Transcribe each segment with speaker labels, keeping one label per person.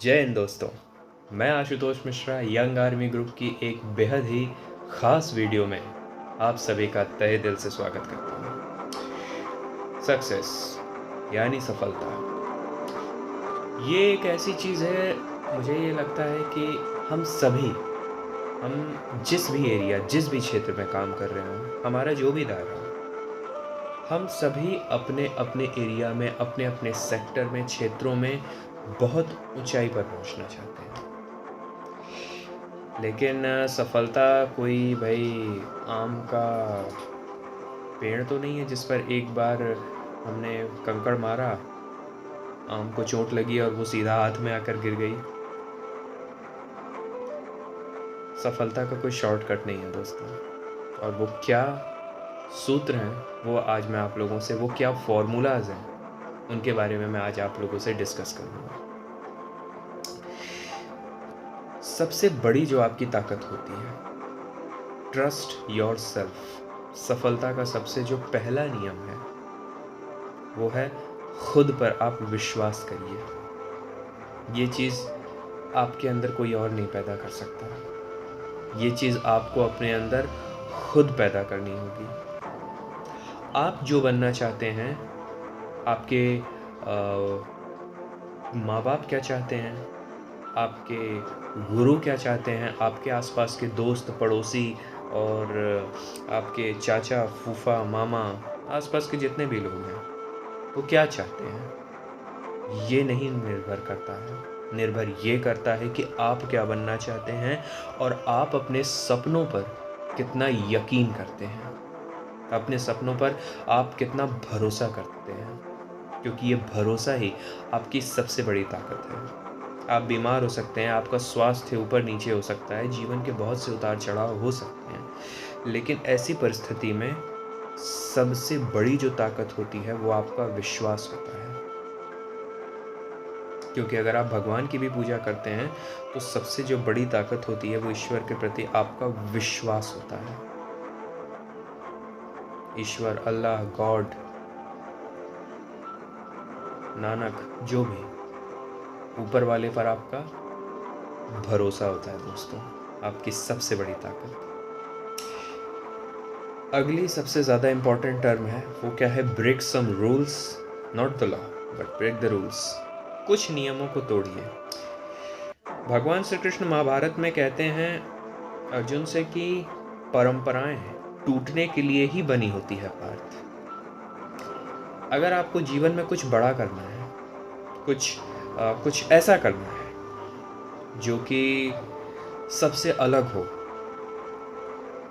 Speaker 1: जय हिंद दोस्तों। मैं Ashutosh Mishra young army group की एक बेहद ही ख़ास वीडियो में आप सभी का तहे दिल से स्वागत करता हूँ। सक्सेस यानी सफलता, ये एक ऐसी चीज़ है, मुझे ये लगता है कि हम जिस भी एरिया जिस भी क्षेत्र में काम कर रहे हों, हमारा जो भी दायरा हो, हम सभी अपने अपने एरिया में अपने अपने सेक्टर में क्षेत्रों में बहुत ऊंचाई पर पहुंचना चाहते हैं। लेकिन सफलता कोई भाई आम का पेड़ तो नहीं है जिस पर एक बार हमने कंकड़ मारा, आम को चोट लगी और वो सीधा हाथ में आकर गिर गई। सफलता का कोई शॉर्टकट नहीं है दोस्तों, और वो क्या सूत्र हैं वो आज मैं आप लोगों से, वो क्या फॉर्मूलाज हैं उनके बारे में मैं आज आप लोगों से डिस्कस करूँगा। सबसे बड़ी जो आपकी ताकत होती है, ट्रस्ट योर सेल्फ। सफलता का सबसे जो पहला नियम है वो है खुद पर आप विश्वास करिए। ये चीज़ आपके अंदर कोई और नहीं पैदा कर सकता, ये चीज़ आपको अपने अंदर खुद पैदा करनी होगी। आप जो बनना चाहते हैं, आपके माँ बाप क्या चाहते हैं, आपके गुरु क्या चाहते हैं, आपके आसपास के दोस्त पड़ोसी और आपके चाचा फूफा मामा, आसपास के जितने भी लोग हैं, वो क्या चाहते हैं, ये नहीं निर्भर करता है। निर्भर ये करता है कि आप क्या बनना चाहते हैं और आप अपने सपनों पर कितना यकीन करते हैं, अपने सपनों पर आप कितना भरोसा करते हैं, क्योंकि ये भरोसा ही आपकी सबसे बड़ी ताकत है। आप बीमार हो सकते हैं, आपका स्वास्थ्य ऊपर नीचे हो सकता है, जीवन के बहुत से उतार चढ़ाव हो सकते हैं, लेकिन ऐसी परिस्थिति में सबसे बड़ी जो ताकत होती है वो आपका विश्वास होता है। क्योंकि अगर आप भगवान की भी पूजा करते हैं तो सबसे जो बड़ी ताकत होती है वो ईश्वर के प्रति आपका विश्वास होता है। ईश्वर, अल्लाह, गॉड, नानक, जो भी, ऊपर वाले पर आपका भरोसा होता है दोस्तों, आपकी सबसे बड़ी ताकत। अगली सबसे ज़्यादा इम्पॉर्टेंट टर्म है वो क्या है? Break some rules, not the law but break the rules. कुछ नियमों को तोड़िए। भगवान श्री कृष्ण महाभारत में कहते हैं अर्जुन से कि परंपराएं टूटने के लिए ही बनी होती है पार्थ। अगर आपको जीवन में कुछ बड़ा करना है, कुछ ऐसा करना है जो कि सबसे अलग हो,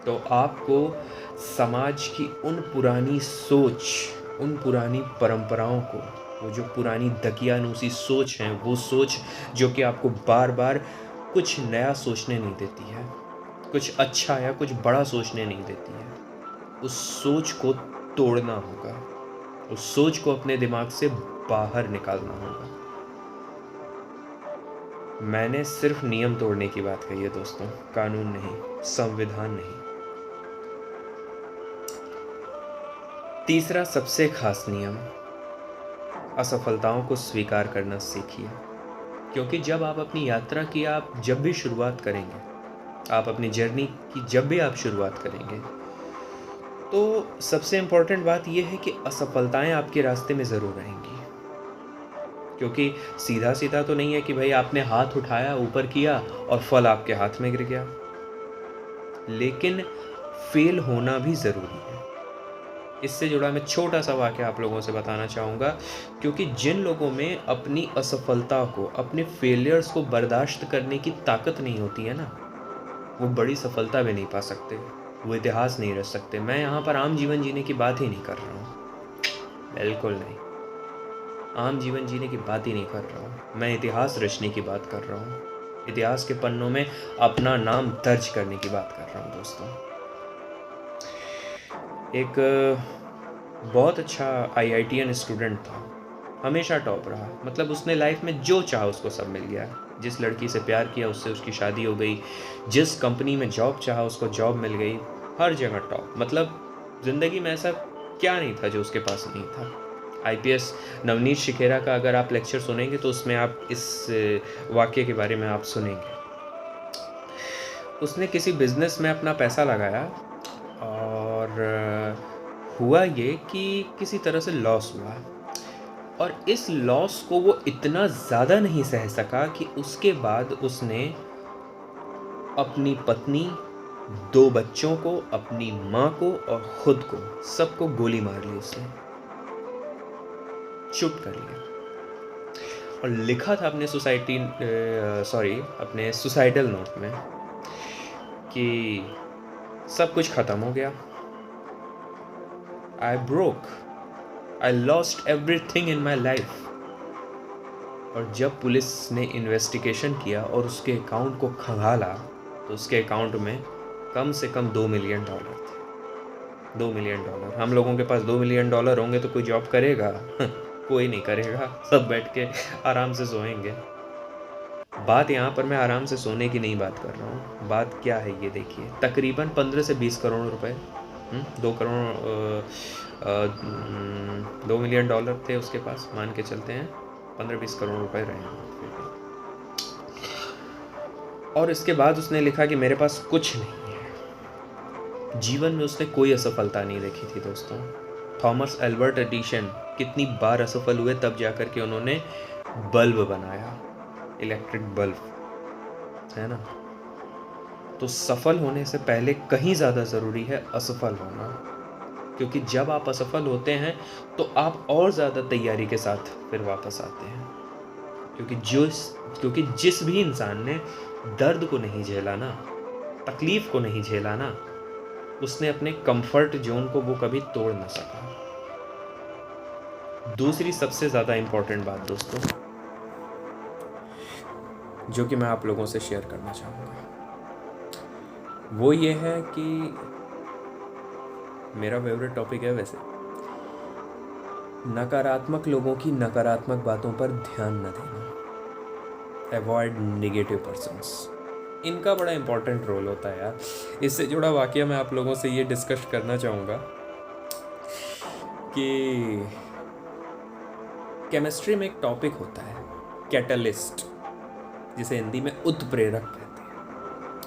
Speaker 1: तो आपको समाज की उन पुरानी सोच, उन पुरानी परंपराओं को, वो जो पुरानी दकियानूसी सोच है, वो सोच जो कि आपको बार बार कुछ नया सोचने नहीं देती है, कुछ अच्छा या कुछ बड़ा सोचने नहीं देती है, उस सोच को तोड़ना होगा, उस सोच को अपने दिमाग से बाहर निकालना होगा। मैंने सिर्फ नियम तोड़ने की बात कही है दोस्तों, कानून नहीं, संविधान नहीं। तीसरा सबसे खास नियम, असफलताओं को स्वीकार करना सीखिए। क्योंकि जब आप अपनी यात्रा की आप जब भी शुरुआत करेंगे, आप अपनी जर्नी की जब भी आप शुरुआत करेंगे, तो सबसे इम्पोर्टेंट बात यह है कि असफलताएं आपके रास्ते में ज़रूर रहेंगी। क्योंकि सीधा सीधा तो नहीं है कि भाई आपने हाथ उठाया, ऊपर किया और फल आपके हाथ में गिर गया, लेकिन फेल होना भी ज़रूरी है। इससे जुड़ा मैं छोटा सा वाक़या आप लोगों से बताना चाहूँगा, क्योंकि जिन लोगों में अपनी असफलता को, अपने फेलियर्स को बर्दाश्त करने की ताकत नहीं होती है ना, वो बड़ी सफलता भी नहीं पा सकते, वो इतिहास नहीं रच सकते। मैं यहाँ पर आम जीवन जीने की बात ही नहीं कर रहा हूँ, बिल्कुल नहीं, आम जीवन जीने की बात ही नहीं कर रहा हूँ, मैं इतिहास रचने की बात कर रहा हूँ, इतिहास के पन्नों में अपना नाम दर्ज करने की बात कर रहा हूँ दोस्तों। एक बहुत अच्छा IITian स्टूडेंट था, हमेशा टॉप रहा, मतलब उसने लाइफ में जो चाहा उसको सब मिल गया। जिस लड़की से प्यार किया उससे उसकी शादी हो गई, जिस कंपनी में जॉब चाहा उसको जॉब मिल गई, हर जगह टॉप। मतलब ज़िंदगी में ऐसा क्या नहीं था जो उसके पास नहीं था। आईपीएस नवनीत शिखेरा का अगर आप लेक्चर सुनेंगे तो उसमें आप इस वाक्य के बारे में आप सुनेंगे। उसने किसी बिजनेस में अपना पैसा लगाया और हुआ ये कि किसी तरह से लॉस हुआ, और इस लॉस को वो इतना ज़्यादा नहीं सह सका कि उसके बाद उसने अपनी पत्नी, 2 बच्चों को, अपनी माँ को और खुद को, सबको गोली मार ली उसने, शूट कर लिया। और लिखा था अपने अपने सुसाइडल नोट में कि सब कुछ ख़त्म हो गया, I broke, I lost everything in my life. और जब पुलिस ने इन्वेस्टिगेशन किया और उसके अकाउंट को खंगाला तो उसके अकाउंट में कम से कम $2 मिलियन थे। $2 मिलियन। हम लोगों के पास $2 मिलियन होंगे तो कोई जॉब करेगा? कोई नहीं करेगा, सब बैठ के आराम से सोएंगे। बात यहाँ पर मैं आराम से सोने की नहीं बात कर रहा हूँ, बात क्या है ये देखिए। तकरीबन 15 से 20 करोड़ रुपए, 2 मिलियन डॉलर थे उसके पास, मान के चलते हैं 15-20 करोड़ रुपए रहे हैं। और इसके बाद उसने लिखा कि मेरे पास कुछ नहीं है। जीवन में उसने कोई असफलता नहीं देखी थी दोस्तों। थॉमस एल्बर्ट एडिशन कितनी बार असफल हुए, तब जाकर के उन्होंने बल्ब बनाया, इलेक्ट्रिक बल्ब, है ना। तो सफल होने से पहले कहीं ज़्यादा ज़रूरी है असफल होना, क्योंकि जब आप असफल होते हैं तो आप और ज़्यादा तैयारी के साथ फिर वापस आते हैं। क्योंकि जिस भी इंसान ने दर्द को नहीं झेला ना, तकलीफ को नहीं झेला ना, उसने अपने कंफर्ट जोन को वो कभी तोड़ ना सका। दूसरी सबसे ज़्यादा इंपॉर्टेंट बात दोस्तों, जो कि मैं आप लोगों से शेयर करना चाहूँगा, वो ये है कि मेरा फेवरेट टॉपिक है वैसे, नकारात्मक लोगों की नकारात्मक बातों पर ध्यान न देना। Avoid negative persons. इनका बड़ा इंपॉर्टेंट रोल होता है यार। इससे जुड़ा वाकया मैं आप लोगों से ये डिस्कस करना चाहूँगा कि केमिस्ट्री में एक टॉपिक होता है कैटलिस्ट, जिसे हिंदी में उत्प्रेरक कहते हैं।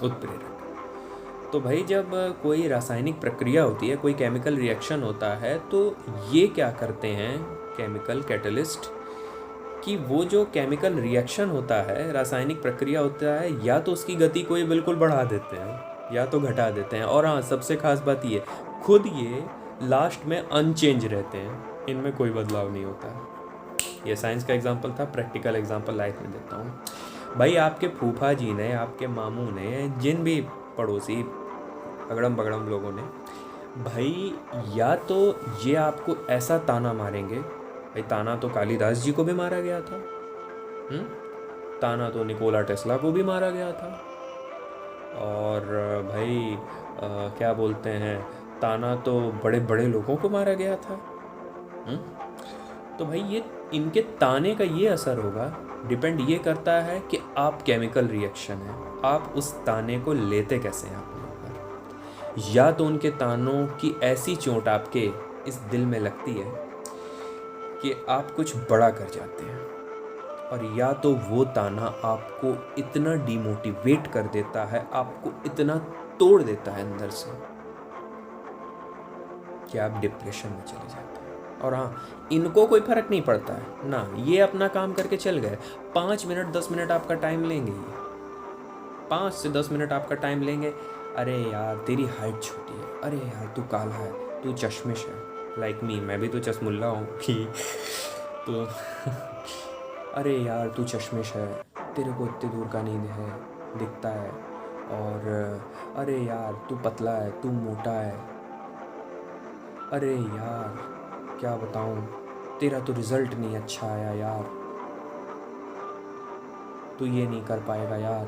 Speaker 1: उत्प्रेरक। तो भाई जब कोई रासायनिक प्रक्रिया होती है, कोई केमिकल रिएक्शन होता है, तो ये क्या करते हैं केमिकल कैटलिस्ट, कि वो जो केमिकल रिएक्शन होता है, रासायनिक प्रक्रिया होता है, या तो उसकी गति को ये बिल्कुल बढ़ा देते हैं या तो घटा देते हैं। और हाँ, सबसे खास बात ये, खुद ये लास्ट में अनचेंज रहते हैं, इनमें कोई बदलाव नहीं होता है। ये साइंस का एग्जांपल था, प्रैक्टिकल एग्जांपल लाइफ में देता हूँ। भाई आपके फूफा जी ने, आपके मामू ने, जिन भी पड़ोसी अगड़म बगड़म लोगों ने, भाई या तो ये आपको ऐसा ताना मारेंगे, भाई ताना तो कालिदास जी को भी मारा गया था, ताना तो निकोला टेस्ला को भी मारा गया था, और भाई क्या बोलते हैं, ताना तो बड़े बड़े लोगों को मारा गया था। तो भाई ये इनके ताने का ये असर होगा, डिपेंड ये करता है कि आप केमिकल रिएक्शन है, आप उस ताने को लेते कैसे हैं अपने ऊपर। या तो उनके तानों की ऐसी चोट आपके इस दिल में लगती है कि आप कुछ बड़ा कर जाते हैं, और या तो वो ताना आपको इतना डिमोटिवेट कर देता है, आपको इतना तोड़ देता है अंदर से कि आप डिप्रेशन में चले जाते हैं। और हाँ, इनको कोई फर्क नहीं पड़ता है ना, ये अपना काम करके चल गए। 5 मिनट 10 मिनट आपका टाइम लेंगे, ये 5 से 10 मिनट आपका टाइम लेंगे। अरे यार तेरी हाइट छोटी है, अरे यार तू काला है, तू चश्मिश है, लाइक मी, मैं भी तो चश्मुल्ला हूँ कि तो अरे यार तू चश्मिश है, तेरे को इतनी दूर का नहीं है दिखता है, और अरे यार तू पतला है, तू मोटा है, अरे यार क्या बताऊँ, तेरा तो रिज़ल्ट नहीं अच्छा आया यार, तू ये नहीं कर पाएगा यार,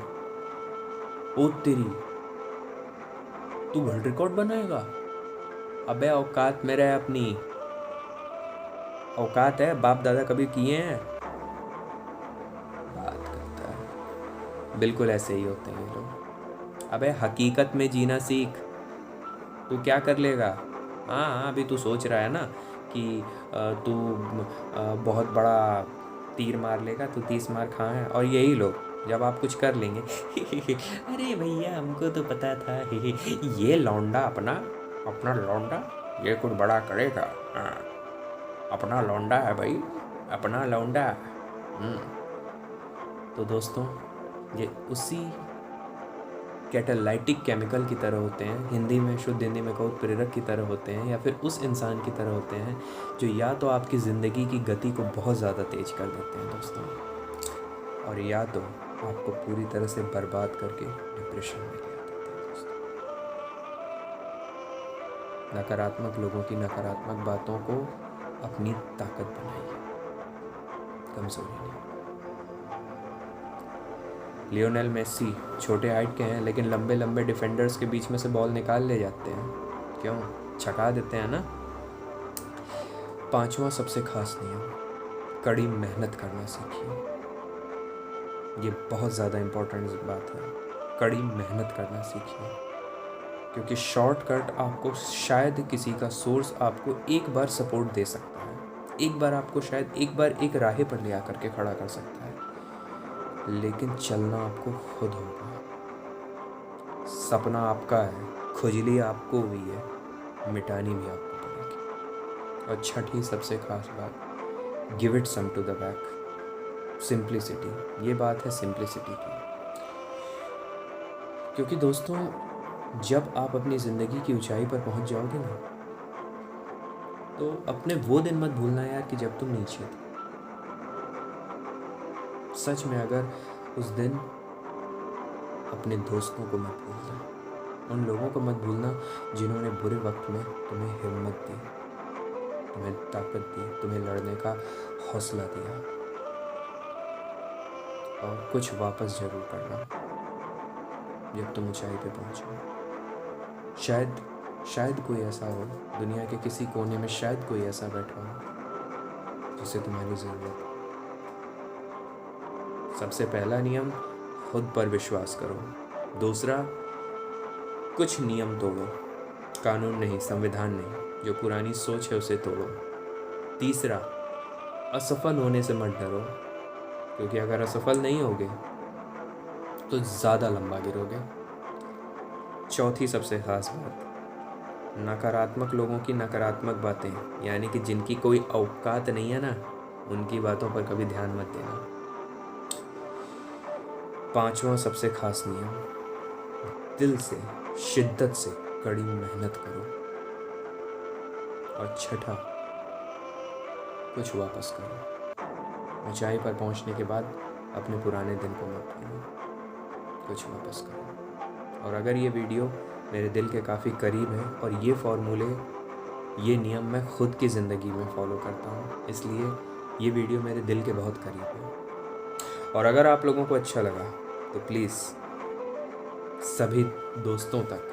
Speaker 1: ओ तेरी तू वर्ल्ड रिकॉर्ड बनाएगा, अबे औकात में रह अपनी, औकात है, बाप दादा कभी किए हैं, बात करता है। बिल्कुल ऐसे ही होते हैं ये लोग। अबे हकीकत में जीना सीख, तू क्या कर लेगा। हाँ अभी तू सोच रहा है ना कि तू बहुत बड़ा तीर मार लेगा, तू 30 मार खा है। और यही लोग जब आप कुछ कर लेंगे अरे भैया हमको तो पता था ये लौंडा अपना लौंडा ये कुछ बड़ा करेगा, हाँ अपना लौंडा है भाई, अपना लौंडा। तो दोस्तों ये उसी कैटालाइटिक केमिकल की तरह होते हैं, हिंदी में शुद्ध हिंदी में कहो प्रेरक की तरह होते हैं, या फिर उस इंसान की तरह होते हैं जो या तो आपकी ज़िंदगी की गति को बहुत ज़्यादा तेज कर देते हैं दोस्तों, और या तो आपको पूरी तरह से बर्बाद करके डिप्रेशन में ले आते हैं दोस्तों। नकारात्मक लोगों की नकारात्मक बातों को अपनी ताकत बनाइए, कमज़ोरी नहीं। लियोनेल मेसी छोटे हाइट के हैं लेकिन लंबे लंबे डिफेंडर्स के बीच में से बॉल निकाल ले जाते हैं, क्यों? छका देते हैं ना। 5वां सबसे खास नियम, कड़ी मेहनत करना सीखिए। ये बहुत ज़्यादा इम्पोर्टेंट बात है, कड़ी मेहनत करना सीखिए, क्योंकि शॉर्टकट आपको शायद किसी का सोर्स आपको एक बार सपोर्ट दे सकता है, एक बार आपको शायद एक बार एक राह पर ले आकर के खड़ा कर सकता है, लेकिन चलना आपको खुद होगा। सपना आपका है, खुजली आपको हुई है, मिटानी भी आपको पड़ेगी। और छठी सबसे खास बात, give it some to the back, simplicity. ये बात है सिंप्लिसिटी की, क्योंकि दोस्तों जब आप अपनी ज़िंदगी की ऊंचाई पर पहुंच जाओगे ना, तो अपने वो दिन मत भूलना यार कि जब तुम नीचे थे। सच में अगर उस दिन अपने दोस्तों को मत भूलना, उन लोगों को मत भूलना जिन्होंने बुरे वक्त में तुम्हें हिम्मत दी, तुम्हें ताकत दी, तुम्हें लड़ने का हौसला दिया। और कुछ वापस ज़रूर करना जब तुम ऊंचाई पे पहुंचो। शायद कोई ऐसा हो दुनिया के किसी कोने में, शायद कोई ऐसा बैठा हो जिसे तुम्हारी ज़रूरत हो। सबसे पहला नियम, खुद पर विश्वास करो। दूसरा, कुछ नियम तोड़ो, कानून नहीं, संविधान नहीं, जो पुरानी सोच है उसे तोड़ो। तीसरा, असफल होने से मत डरो, क्योंकि अगर असफल नहीं होगे तो ज़्यादा लंबा गिरोगे। चौथी सबसे खास बात, नकारात्मक लोगों की नकारात्मक बातें, यानी कि जिनकी कोई औकात नहीं है ना, उनकी बातों पर कभी ध्यान मत देना। 5वां सबसे खास नियम, दिल से, शिद्दत से कड़ी मेहनत करो। और छठा, कुछ वापस करो। ऊंचाई पर पहुंचने के बाद अपने पुराने दिन को मत भूलो, कुछ वापस करो। और अगर ये वीडियो मेरे दिल के काफ़ी करीब है और ये फॉर्मूले, ये नियम मैं खुद की ज़िंदगी में फॉलो करता हूँ, इसलिए ये वीडियो मेरे दिल के बहुत करीब है। और अगर आप लोगों को अच्छा लगा तो प्लीज़ सभी दोस्तों तक,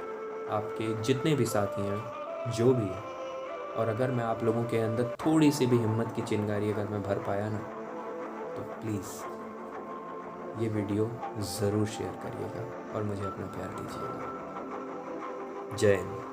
Speaker 1: आपके जितने भी साथी हैं, जो भी है, और अगर मैं आप लोगों के अंदर थोड़ी सी भी हिम्मत की चिंगारी अगर मैं भर पाया ना, तो प्लीज़ ये वीडियो ज़रूर शेयर करिएगा और मुझे अपना प्यार दीजिएगा। जय हिंद।